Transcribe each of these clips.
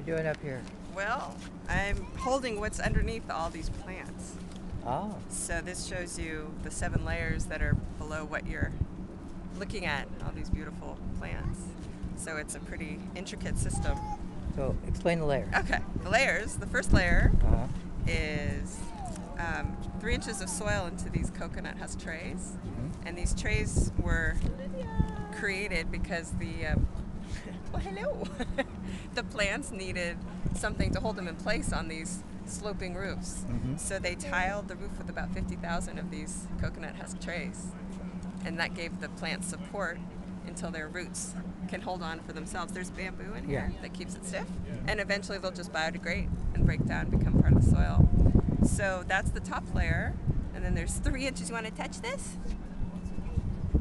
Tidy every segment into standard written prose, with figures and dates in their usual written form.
doing up here? Well, I'm holding what's underneath all these plants. Oh, So this shows you the 7 layers that are below what you're looking at, all these beautiful plants. So it's a pretty intricate system. so explain the layers. Okay, the layers. The first layer Uh-huh. is 3 inches of soil into these coconut husk trays. Mhm. And these trays were created because well, hello. The plants needed something to hold them in place on these sloping roofs. Mhm. So they tiled the roof with about 50,000 of these coconut husk trays. And that gave the plants support until their roots can hold on for themselves. There's bamboo in here that keeps it stiff. And eventually they'll just biodegrade and break down, become part of the soil. So that's the top layer. And then there's 3 inches. You want to touch this?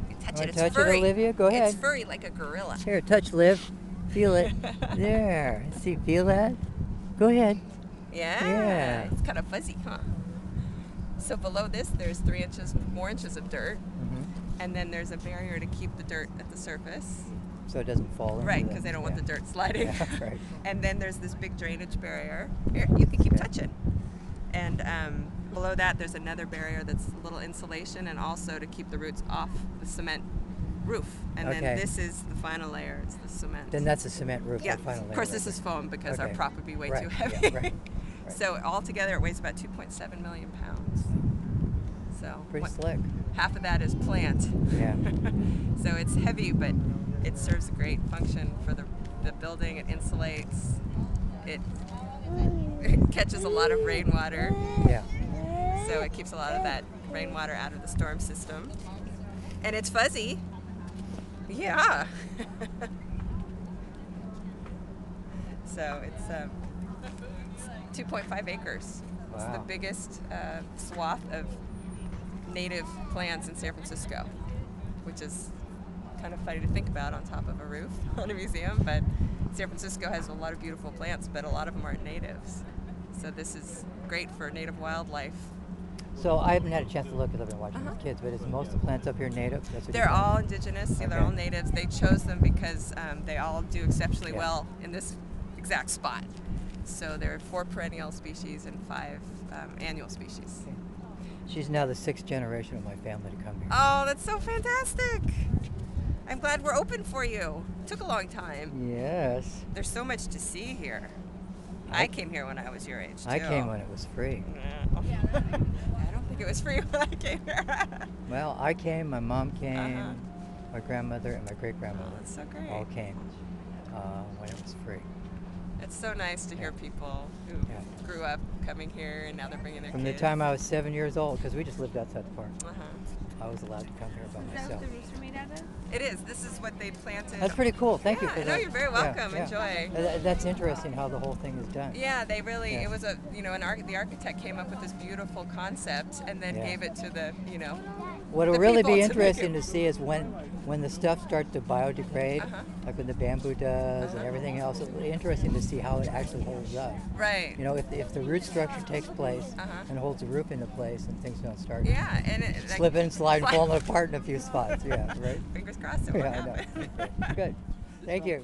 You touch it. It's touch furry. it, Olivia? Go ahead. It's furry like a gorilla. Here, touch, Liv. Feel it. There. See, feel that? Go ahead. Yeah. It's kind of fuzzy, huh? So below this, there's 3 inches, more inches of dirt. Mhm. And then there's a barrier to keep the dirt at the surface. So it doesn't fall into Right, the- because they don't want the dirt sliding. Yeah, right. And then there's this big drainage barrier. Here, you can keep touching. And below that, there's another barrier that's a little insulation and also to keep the roots off the cement roof. And Okay. then this is the final layer. It's the cement. Then that's a cement roof. Yeah, the final of course layer this is foam because our Okay. prop would be way Right, too heavy. yeah, right, right. So altogether it weighs about 2.7 million pounds. So Pretty slick. half of that is plant. Yeah. So it's heavy, but it serves a great function for the building. It insulates. It catches a lot of rainwater. Yeah. So it keeps a lot of that rainwater out of the storm system. And it's fuzzy. Yeah. So it's 2.5 acres. It's the Wow. biggest swath of native plants in San Francisco, which is kind of funny to think about on top of a roof on a museum. But San Francisco has a lot of beautiful plants, but a lot of them aren't natives. So this is great for native wildlife. So I haven't had a chance to look because I've been watching with kids, but is most of the plants up here native? That's what They're you're saying? all indigenous. Yeah, they're Okay. all natives. They chose them because they all do exceptionally Yeah. well in this exact spot. So there are 4 perennial species and 5 annual species. Okay. She's now the 6th generation of my family to come here. Oh, that's so fantastic. I'm glad we're open for you. It took a long time. Yes. There's so much to see here. I came here when I was your age, too. I came when it was free. I don't think it was free when I came here. Well, I came, my mom came, Uh-huh. my grandmother and my Oh, great-grandmother that's so great. all came when it was free. It's so nice to hear people who grew up coming here and now they're bringing their From kids. the time I was 7 years old, because we just lived outside the park. Uh-huh. I was allowed to come here by Is that myself. what the roofs are made out of? It is. This is what they planted. That's pretty cool. Thank you for Yeah, that. no, you're very welcome. Yeah. Enjoy. That's interesting how the whole thing is done. Yeah, they really, Yeah. it was the architect came up with this beautiful concept and then Yeah. gave it to the, What'll the really people be to make interesting it. to see is when the stuff starts to biodegrade, Uh-huh. like when the bamboo does and everything else. It'll be interesting to see how it actually holds up. Right. You know, if the root structure takes place Uh-huh. and holds the roof into place, and things don't start Yeah, and it, like, slipping, sliding, falling apart in a few spots. Yeah, right. Fingers crossed it Yeah, won't I know. happen. Okay. Good. Thank you.